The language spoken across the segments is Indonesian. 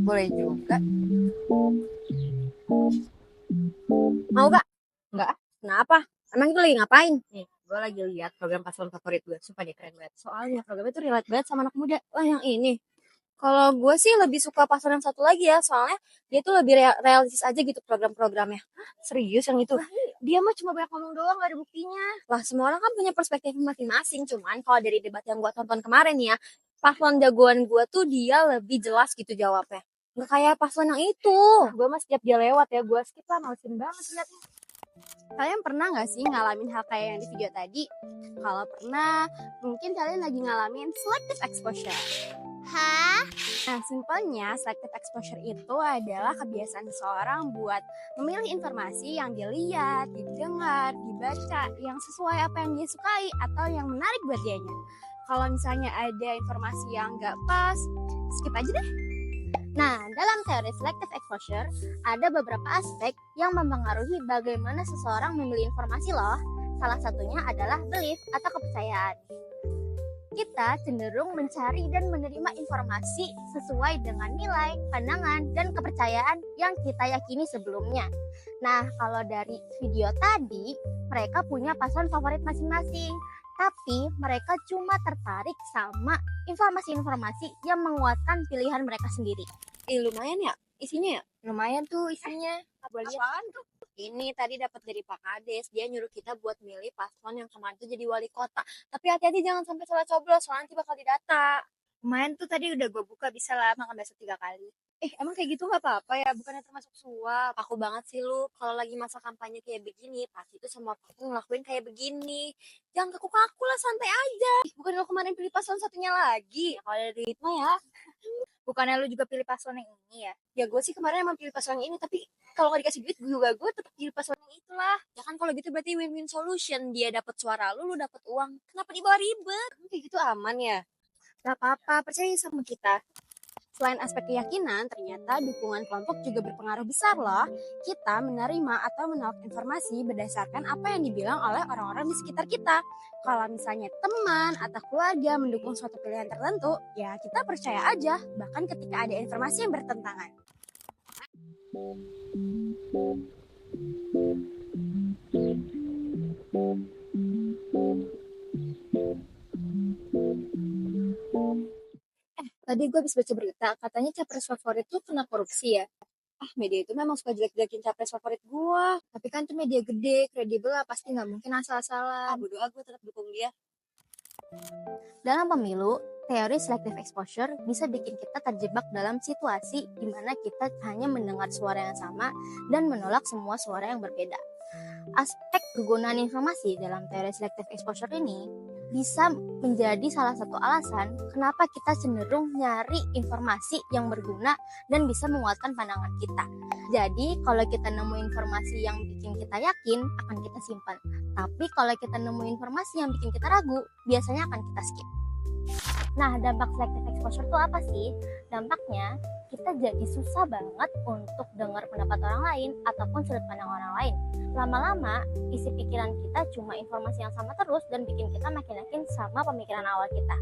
Boleh juga. Mau gak? Enggak, Kenapa? Emang itu lagi ngapain? nih, gue lagi lihat program paslon favorit gue. Sumpah deh keren banget. Soalnya programnya tuh relate banget sama anak muda. Wah, yang ini. Kalau gue sih lebih suka paslon yang satu lagi ya, soalnya dia tuh lebih realistis aja gitu program-programnya. Serius yang itu? Wah, Dia mah cuma banyak ngomong doang, gak ada buktinya. Wah, semua orang kan punya perspektif masing-masing. Cuman kalau dari debat yang gue tonton kemarin nih ya, paslon jagoan gue tuh dia lebih jelas gitu jawabnya. Nggak kayak paslon yang itu. Gue mah setiap dia lewat ya, gue skip lah, malesin banget liatnya. Kalian pernah gak sih ngalamin hal kayak yang di video tadi? Kalau pernah, mungkin kalian lagi ngalamin selective exposure. Hah? Nah, simpelnya selective exposure itu adalah kebiasaan seseorang buat memilih informasi yang dilihat, didengar, dibaca, yang sesuai apa yang dia sukai atau yang menarik buat dianya. Kalau misalnya ada informasi yang gak pas, skip aja deh. Nah, dalam teori selective exposure, ada beberapa aspek yang mempengaruhi bagaimana seseorang memilih informasi loh. Salah satunya adalah belief atau kepercayaan. Kita cenderung mencari dan menerima informasi sesuai dengan nilai, pandangan, dan kepercayaan yang kita yakini sebelumnya. Nah, kalau dari video tadi, mereka punya paslon favorit masing-masing. Tapi mereka cuma tertarik sama informasi-informasi yang menguatkan pilihan mereka sendiri. Lumayan ya isinya ya? Lumayan tuh isinya. Gue liat. Apaan tuh? Ini tadi dapat dari Pak Kades, dia nyuruh kita buat milih paslon yang kemarin tuh jadi wali kota. Tapi hati-hati jangan sampai salah coblos, soalnya nanti bakal didata. Lumayan tuh tadi udah gue buka, bisa lah makan besok 3 kali. Emang kayak gitu gak apa-apa ya? Bukannya termasuk suap? Aku banget sih lu, kalau lagi masa kampanye kayak begini, pasti tuh semua partai ngelakuin kayak begini. Jangan kaku-kaku lah, santai aja. Bukan lo kemarin pilih paslon satunya lagi. Kalau ada duit mah ya. Bukannya lu juga pilih paslon yang ini ya? Ya gue sih kemarin emang pilih paslon yang ini, tapi kalau nggak dikasih duit gue tetap pilih paslon yang itulah. Ya kan kalau gitu berarti win-win solution. Dia dapat suara lu dapat uang. Kenapa dibawa ribet? Kayak gitu aman ya? Gak apa-apa, percaya sama kita. Selain aspek keyakinan, ternyata dukungan kelompok juga berpengaruh besar loh. Kita menerima atau menolak informasi berdasarkan apa yang dibilang oleh orang-orang di sekitar kita. Kalau misalnya teman atau keluarga mendukung suatu pilihan tertentu, ya kita percaya aja, bahkan ketika ada informasi yang bertentangan. Tadi gue habis baca berita, katanya capres favorit tuh kena korupsi ya. Media itu memang suka jelek-jelekin capres favorit gue. Tapi kan itu media gede, kredibel lah, pasti nggak mungkin asal-asalan. Bodo amat, gue tetap dukung dia. Dalam pemilu, teori selective exposure bisa bikin kita terjebak dalam situasi di mana kita hanya mendengar suara yang sama dan menolak semua suara yang berbeda. Aspek kegunaan informasi dalam teori selective exposure ini bisa menjadi salah satu alasan kenapa kita cenderung nyari informasi yang berguna dan bisa menguatkan pandangan kita. Jadi, kalau kita nemu informasi yang bikin kita yakin, akan kita simpan. Tapi kalau kita nemu informasi yang bikin kita ragu, biasanya akan kita skip. Nah, dampak selective exposure itu apa sih? Dampaknya, kita jadi susah banget untuk dengar pendapat orang lain ataupun sudut pandang orang lain. Lama-lama, isi pikiran kita cuma informasi yang sama terus dan bikin kita makin yakin sama pemikiran awal kita.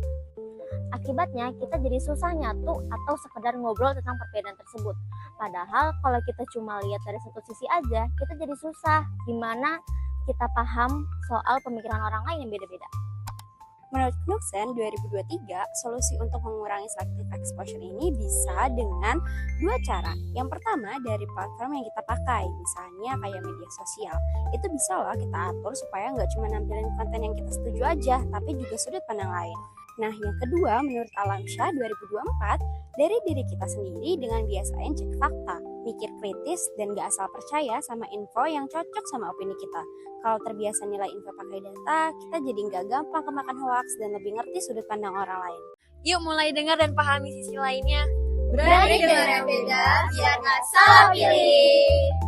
Akibatnya, kita jadi susah nyatu atau sekedar ngobrol tentang perbedaan tersebut. Padahal, kalau kita cuma lihat dari satu sisi aja, kita jadi susah gimana kita paham soal pemikiran orang lain yang beda-beda. Menurut Knudsen 2023, solusi untuk mengurangi selective exposure ini bisa dengan 2 cara. Yang pertama, dari platform yang kita pakai, misalnya kayak media sosial. Itu bisa loh kita atur supaya nggak cuma nampilin konten yang kita setuju aja, tapi juga sudut pandang lain. Nah, yang kedua, menurut Alamsyah 2024, dari diri kita sendiri dengan biasain cek fakta, mikir kritis, dan gak asal percaya sama info yang cocok sama opini kita. Kalau terbiasa nilai info pakai data, kita jadi gak gampang kemakan hoax dan lebih ngerti sudut pandang orang lain. Yuk mulai dengar dan pahami sisi lainnya. Berani dengar yang beda, biar gak salah pilih.